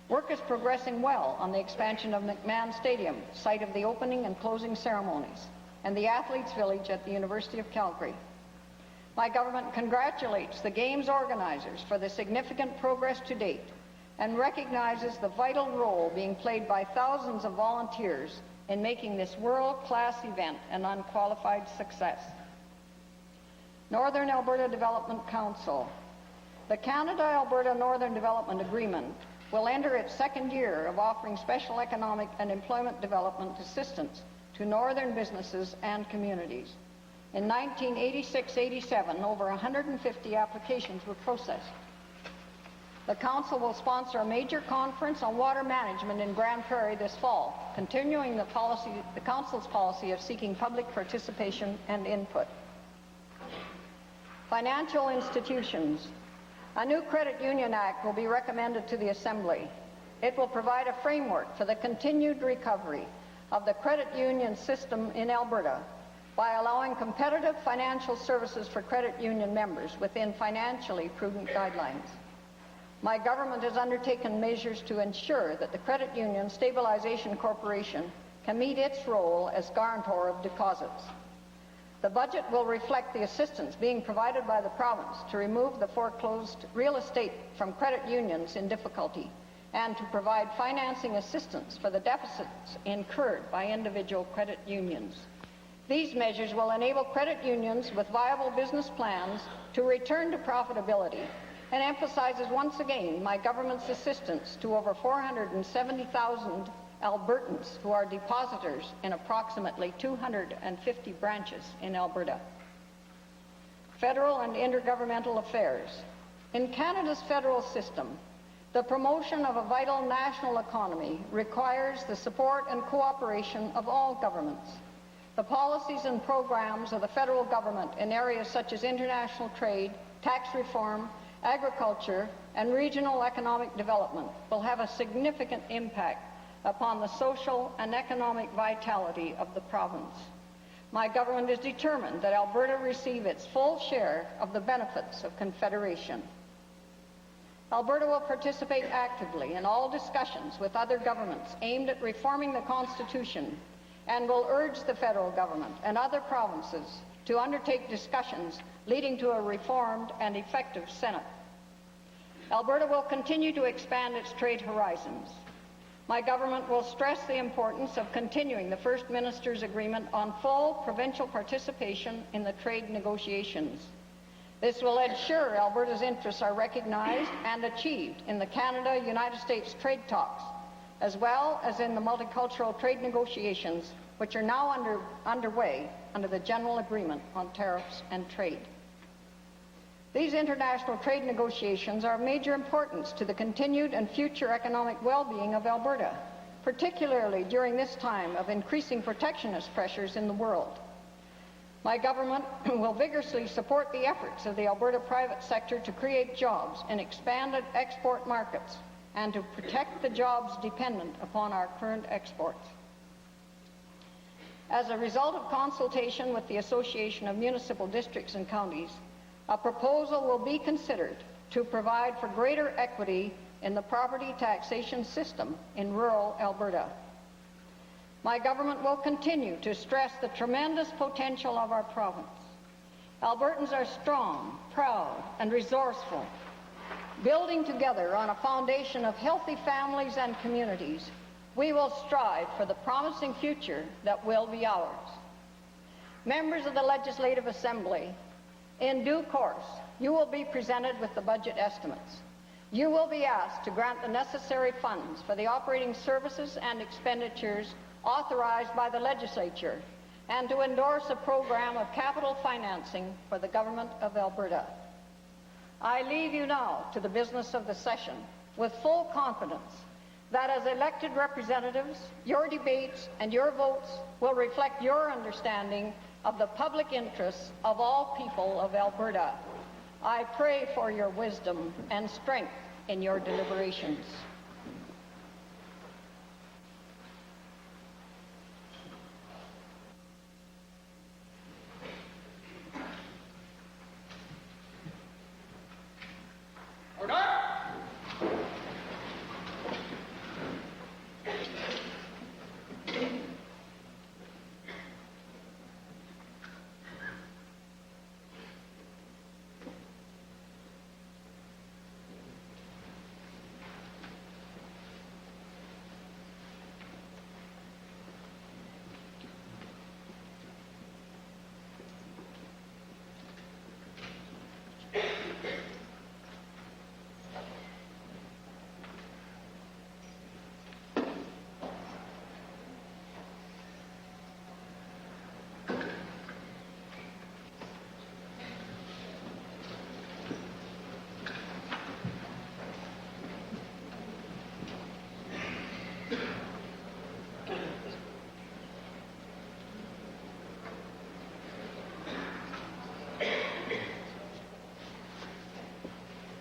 Work is progressing well on the expansion of McMahon Stadium, site of the opening and closing ceremonies, and the Athletes' Village at the University of Calgary. My government congratulates the Games organizers for the significant progress to date and recognizes the vital role being played by thousands of volunteers in making this world-class event an unqualified success. Northern Alberta Development Council. The Canada-Alberta Northern Development Agreement will enter its 2nd year of offering special economic and employment development assistance to northern businesses and communities. In 1986-87, over 150 applications were processed. The Council will sponsor a major conference on water management in Grand Prairie this fall, continuing the Council's policy of seeking public participation and input. Financial institutions. A new Credit Union Act will be recommended to the Assembly. It will provide a framework for the continued recovery of the credit union system in Alberta by allowing competitive financial services for credit union members within financially prudent guidelines. My government has undertaken measures to ensure that the Credit Union Stabilization Corporation can meet its role as guarantor of deposits. The budget will reflect the assistance being provided by the province to remove the foreclosed real estate from credit unions in difficulty and to provide financing assistance for the deficits incurred by individual credit unions. These measures will enable credit unions with viable business plans to return to profitability and emphasizes once again my government's assistance to over 470,000 Albertans who are depositors in approximately 250 branches in Alberta. Federal and intergovernmental affairs. In Canada's federal system, the promotion of a vital national economy requires the support and cooperation of all governments. The policies and programs of the federal government in areas such as international trade, tax reform, agriculture, and regional economic development will have a significant impact upon the social and economic vitality of the province. My government is determined that Alberta receive its full share of the benefits of Confederation. Alberta will participate actively in all discussions with other governments aimed at reforming the Constitution and will urge the federal government and other provinces to undertake discussions leading to a reformed and effective Senate. Alberta will continue to expand its trade horizons. My government will stress the importance of continuing the First Minister's Agreement on full provincial participation in the trade negotiations. This will ensure Alberta's interests are recognized and achieved in the Canada-United States trade talks, as well as in the multicultural trade negotiations, which are now underway under the General Agreement on Tariffs and Trade. These international trade negotiations are of major importance to the continued and future economic well-being of Alberta, particularly during this time of increasing protectionist pressures in the world. My government will vigorously support the efforts of the Alberta private sector to create jobs in expanded export markets and to protect the jobs dependent upon our current exports. As a result of consultation with the Association of Municipal Districts and Counties, a proposal will be considered to provide for greater equity in the property taxation system in rural Alberta. My government will continue to stress the tremendous potential of our province. Albertans are strong, proud, and resourceful. Building together on a foundation of healthy families and communities, we will strive for the promising future that will be ours. Members of the Legislative Assembly, in due course, you will be presented with the budget estimates. You will be asked to grant the necessary funds for the operating services and expenditures authorized by the legislature and to endorse a program of capital financing for the Government of Alberta. I leave you now to the business of the session with full confidence that as elected representatives, your debates and your votes will reflect your understanding of the public interests of all people of Alberta. I pray for your wisdom and strength in your deliberations.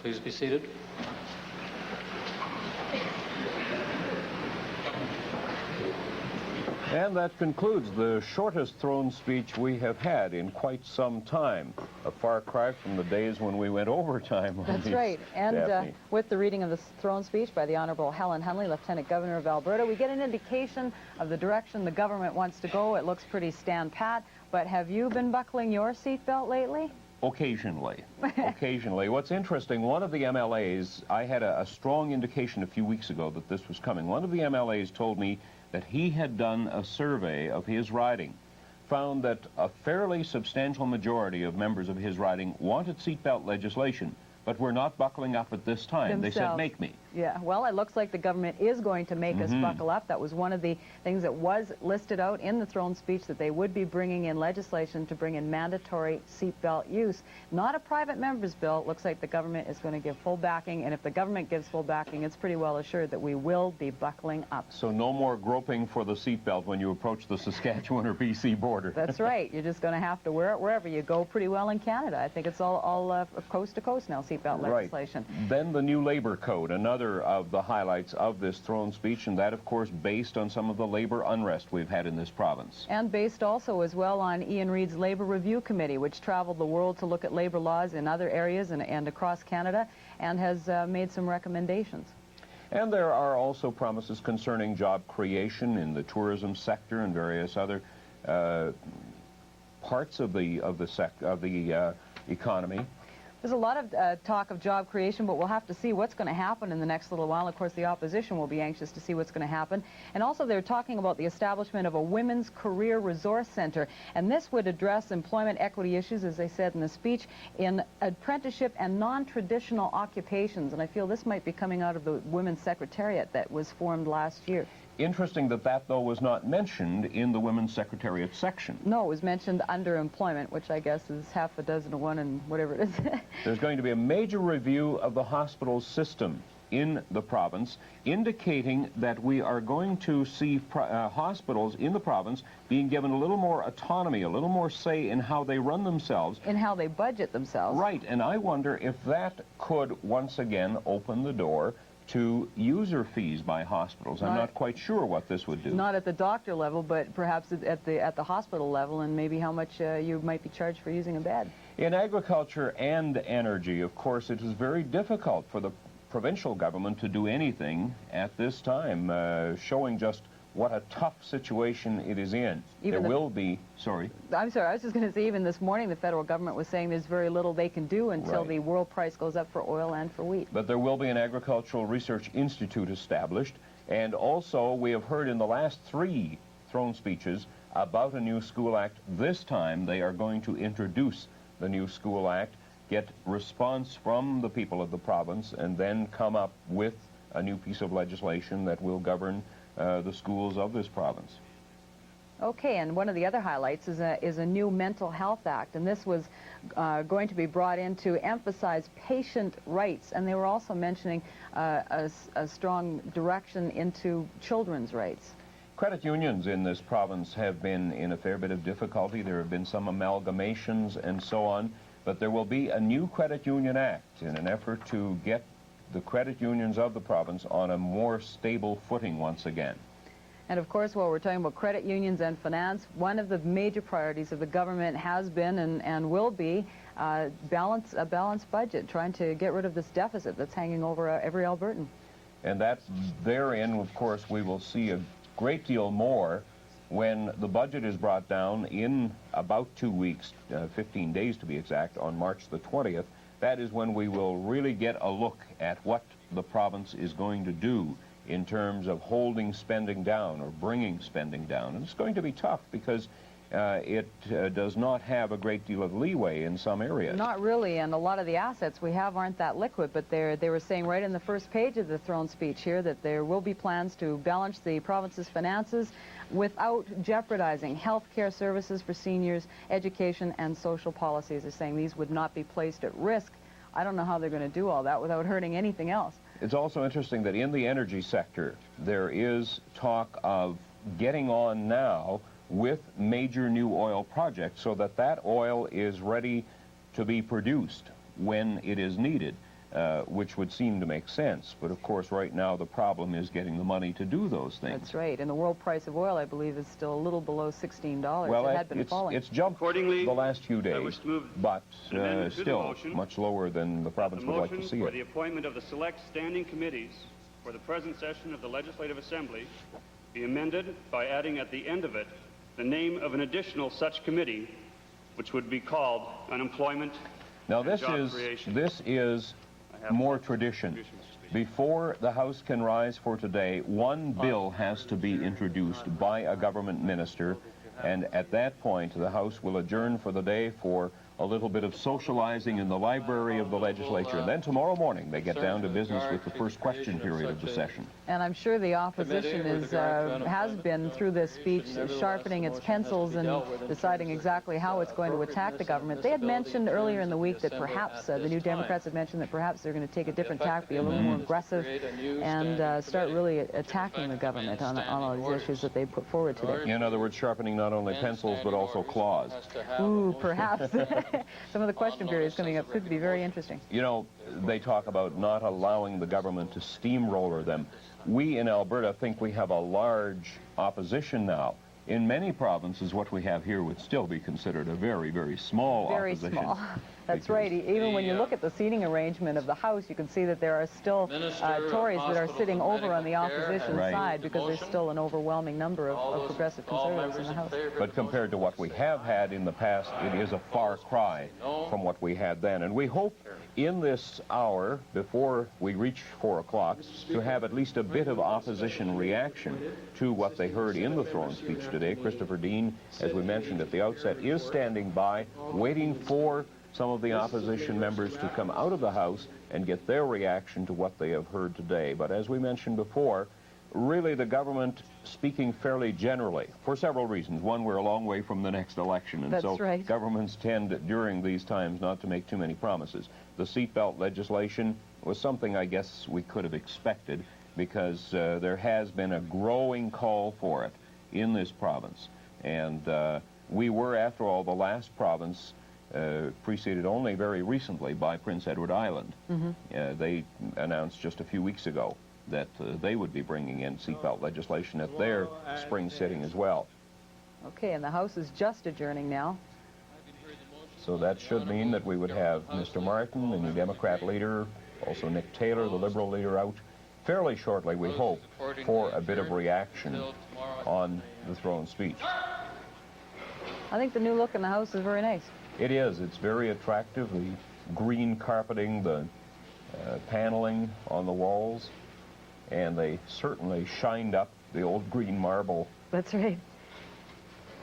Please be seated. And that concludes the shortest throne speech we have had in quite some time. A far cry from the days when we went overtime. That's right. And with the reading of the throne speech by the Honourable Helen Hunley, Lieutenant Governor of Alberta, we get an indication of the direction the government wants to go. It looks pretty stand-pat. But have you been buckling your seatbelt lately? Occasionally. Occasionally. What's interesting, one of the MLAs, I had a strong indication a few weeks ago that this was coming. One of the MLAs told me that he had done a survey of his riding, found that a fairly substantial majority of members of his riding wanted seatbelt legislation, but were not buckling up at this time. They said, make me. Yeah, well, it looks like the government is going to make us buckle up. That was one of the things that was listed out in the throne speech, that they would be bringing in legislation to bring in mandatory seatbelt use. Not a private member's bill. It looks like the government is going to give full backing, and if the government gives full backing, it's pretty well assured that we will be buckling up. So no more groping for the seatbelt when you approach the Saskatchewan or BC border. That's right. You're just going to have to wear it wherever you go pretty well in Canada. I think it's all coast to coast now, seatbelt legislation. Right. Then the new labor code, another of the highlights of this throne speech, and that, of course, based on some of the labor unrest we've had in this province. And based also as well on Ian Reid's Labor Review Committee, which traveled the world to look at labor laws in other areas and across Canada, and has made some recommendations. And there are also promises concerning job creation in the tourism sector and various other parts of the economy. There's a lot of talk of job creation, but we'll have to see what's going to happen in the next little while. Of course, the opposition will be anxious to see what's going to happen. And also, they're talking about the establishment of a women's career resource center. And this would address employment equity issues, as they said in the speech, in apprenticeship and non-traditional occupations. And I feel this might be coming out of the Women's Secretariat that was formed last year. Interesting that, though, was not mentioned in the Women's Secretariat section. No, it was mentioned under employment, which I guess is half a dozen to one and whatever it is. There's going to be a major review of the hospital system in the province, indicating that we are going to see hospitals in the province being given a little more autonomy, a little more say in how they run themselves. In how they budget themselves. Right, and I wonder if that could once again open the door to user fees by hospitals. I'm not quite sure what this would do. Not at the doctor level, but perhaps at the hospital level, and maybe how much you might be charged for using a bed. In agriculture and energy, of course, it is very difficult for the provincial government to do anything at this time, showing just what a tough situation it is in. Even there will be, sorry. I'm sorry, I was just going to say, even this morning the federal government was saying there's very little they can do until Right. the world price goes up for oil and for wheat. But there will be an agricultural research institute established, and also we have heard in the last 3 throne speeches about a new school act. This time they are going to introduce the new school act, get response from the people of the province, and then come up with a new piece of legislation that will govern the schools of this province. Okay, and one of the other highlights is a new mental health act, and this was going to be brought in to emphasize patient rights, and they were also mentioning a strong direction into children's rights. Credit unions in this province have been in a fair bit of difficulty. There have been some amalgamations and so on, but there will be a new credit union act in an effort to get the credit unions of the province on a more stable footing once again. And of course, while we're talking about credit unions and finance, one of the major priorities of the government has been and will be a balanced budget, trying to get rid of this deficit that's hanging over every Albertan. And that's therein, of course, we will see a great deal more when the budget is brought down in about 2 weeks, 15 days to be exact, on March the 20th. That is when we will really get a look at what the province is going to do in terms of holding spending down or bringing spending down. And it's going to be tough because it does not have a great deal of leeway in some areas. Not really, and a lot of the assets we have aren't that liquid, but they were saying right in the first page of the throne speech here that there will be plans to balance the province's finances without jeopardizing health care services for seniors, education, and social policies. They're saying these would not be placed at risk. I don't know how they're going to do all that without hurting anything else. It's also interesting that in the energy sector, there is talk of getting on now with major new oil projects so that that oil is ready to be produced when it is needed, which would seem to make sense. But of course, right now, the problem is getting the money to do those things. That's right. And the world price of oil, I believe, is still a little below $16. Well, it had been falling. It's jumped the last few days, but still much lower than the province would like to see for it. the appointment of the select standing committees for the present session of the Legislative Assembly be amended by adding at the end of it the name of an additional such committee, which would be called Unemployment Now and Job Creation. this is more tradition. Before the House can rise for today, one bill has to be introduced by a government minister, and at that point the House will adjourn for the day for a little bit of socializing in the library of the legislature. And then tomorrow morning they get down to business with the first question period of the session. And I'm sure the opposition has been, through this speech, sharpening its pencils and deciding exactly how it's going to attack the government. They had mentioned earlier in the week that perhaps, the New Democrats had mentioned that perhaps they're going to take a different tack, be a little more aggressive, and start really attacking the government on all these issues that they put forward today. In other words, sharpening not only pencils but also claws. Ooh, perhaps. Some of the question periods coming up could be very interesting. You know, they talk about not allowing the government to steamroller them. We in Alberta think we have a large opposition now. In many provinces, what we have here would still be considered a very, very small opposition. Very small. That's right. Even when you look at the seating arrangement of the House, you can see that there are still Tories that are sitting over on the opposition side because there's still an overwhelming number of progressive conservatives in the House. But compared to what we have had in the past, it is a far cry from what we had then. And we hope in this hour, before we reach 4 o'clock, to have at least a bit of opposition reaction to what they heard in the throne speech today. Christopher Dean, as we mentioned at the outset, is standing by, waiting for some of the opposition members to come out of the House and get their reaction to what they have heard today. But as we mentioned before, really the government speaking fairly generally for several reasons. One, we're a long way from the next election, and so governments tend during these times not to make too many promises. The seatbelt legislation was something I guess we could have expected because there has been a growing call for it in this province. And we were, after all, the last province preceded only very recently by Prince Edward Island. They announced just a few weeks ago that they would be bringing in seatbelt legislation at their spring sitting as well. Okay, and the House is just adjourning now. So that should mean that we would have Mr. Martin, the New Democrat leader, also Nick Taylor, the Liberal leader, out fairly shortly, we hope, for a bit of reaction on the throne speech. I think the new look in the House is very nice. It is. It's very attractive. The green carpeting, the paneling on the walls, and they certainly shined up the old green marble. That's right.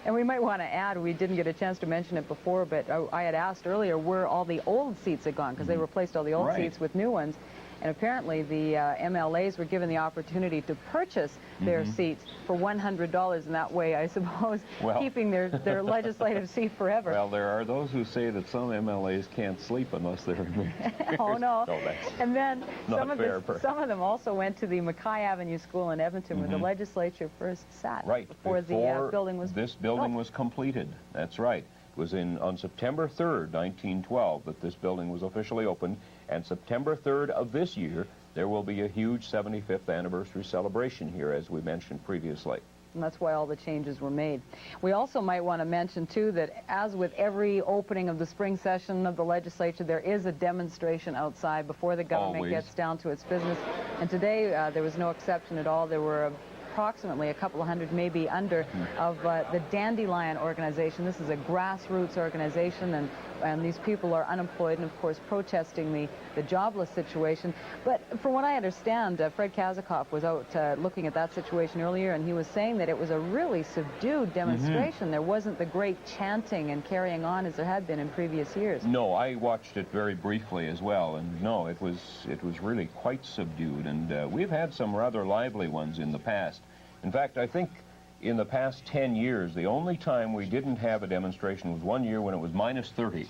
And we might want to add, we didn't get a chance to mention it before, but I had asked earlier where all the old seats had gone, because they replaced all the old seats with new ones. And apparently the MLAs were given the opportunity to purchase their seats for $100, and that way, I suppose, keeping their legislative seat forever. Well, there are those who say that some MLAs can't sleep unless they're in there. Oh, no. No, that's and then some of them also went to the Mackay Avenue School in Edmonton, where the legislature first sat before the building was this building was completed. That's right. It was on September 3rd, 1912, that this building was officially opened. And September 3rd of this year, there will be a huge 75th anniversary celebration here, as we mentioned previously. And that's why all the changes were made. We also might want to mention, too, that as with every opening of the spring session of the legislature, there is a demonstration outside before the government gets down to its business. And today, there was no exception at all. There were approximately a couple of hundred, maybe under, of the Dandelion organization. This is a grassroots organization, and these people are unemployed and, of course, protesting the jobless situation. But from what I understand, Fred Kazikoff was out looking at that situation earlier, and he was saying that it was a really subdued demonstration. There wasn't the great chanting and carrying on as there had been in previous years. No, I watched it very briefly as well, and no, it was really quite subdued, and we've had some rather lively ones in the past. In fact, I think in the past 10 years, the only time we didn't have a demonstration was one year when it was -30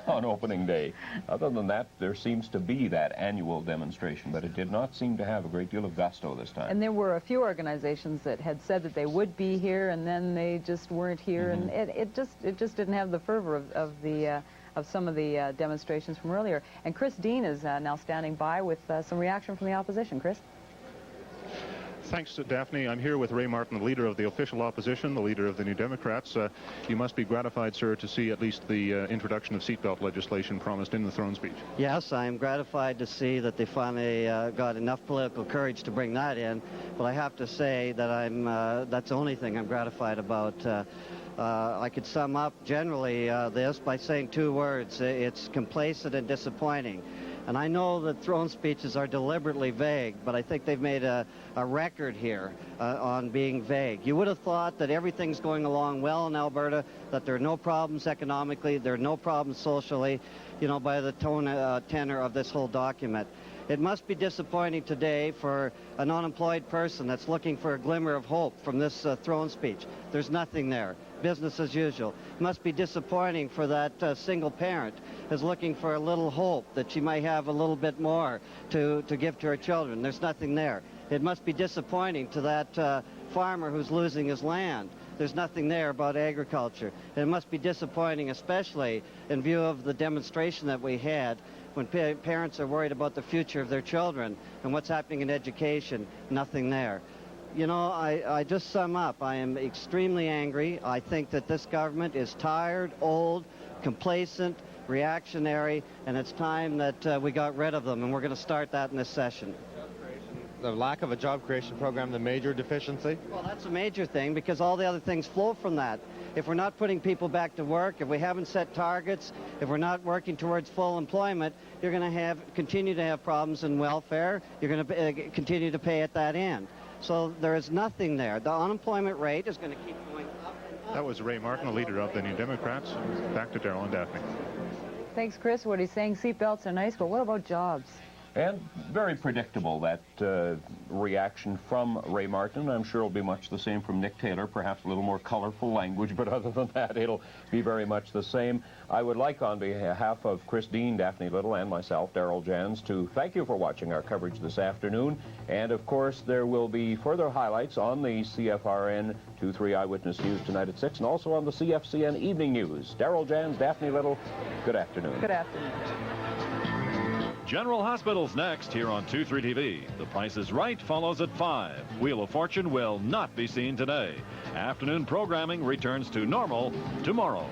on opening day. Other than that, there seems to be that annual demonstration, but it did not seem to have a great deal of gusto this time. And there were a few organizations that had said that they would be here, and then they just weren't here, and it just didn't have the fervor of some of the demonstrations from earlier. And Chris Dean is now standing by with some reaction from the opposition. Chris? Thanks, Daphne. I'm here with Ray Martin, the leader of the official opposition, the leader of the New Democrats. You must be gratified, sir, to see at least the introduction of seatbelt legislation promised in the throne speech. Yes, I'm gratified to see that they finally got enough political courage to bring that in. But I have to say that that's the only thing I'm gratified about. I could sum up generally this by saying two words. It's complacent and disappointing. And I know that throne speeches are deliberately vague, but I think they've made a record here on being vague. You would have thought that everything's going along well in Alberta, that there are no problems economically, there are no problems socially, you know, by the tenor of this whole document. It must be disappointing today for an unemployed person that's looking for a glimmer of hope from this throne speech. There's nothing there. Business as usual. It must be disappointing for that single parent who's looking for a little hope that she might have a little bit more to give to her children. There's nothing there. It must be disappointing to that farmer who's losing his land. There's nothing there about agriculture. And it must be disappointing, especially in view of the demonstration that we had, when parents are worried about the future of their children and what's happening in education. Nothing there. You know, I just sum up. I am extremely angry. I think that this government is tired, old, complacent, reactionary, and it's time that we got rid of them, and we're going to start that in this session. The lack of a job creation program, the major deficiency? Well, that's a major thing, because all the other things flow from that. If we're not putting people back to work, if we haven't set targets, if we're not working towards full employment, you're going to continue to have problems in welfare. You're going to continue to pay at that end. So there is nothing there. The unemployment rate is going to keep going up and up. That was Ray Martin, the leader of the New Democrats. Back to Darrell and Daphne. Thanks, Chris. What he's saying, seatbelts are nice, but what about jobs? And very predictable, that reaction from Ray Martin. I'm sure it'll be much the same from Nick Taylor, perhaps a little more colorful language, but other than that, it'll be very much the same. I would like, on behalf of Chris Dean, Daphne Little, and myself, Darrell Jans, to thank you for watching our coverage this afternoon. And, of course, there will be further highlights on the CFRN 2-3 Eyewitness News tonight at 6, and also on the CFCN Evening News. Darrell Jans, Daphne Little, good afternoon. Good afternoon. General Hospital's next here on 2-3 TV. The Price is Right follows at 5. Wheel of Fortune will not be seen today. Afternoon programming returns to normal tomorrow.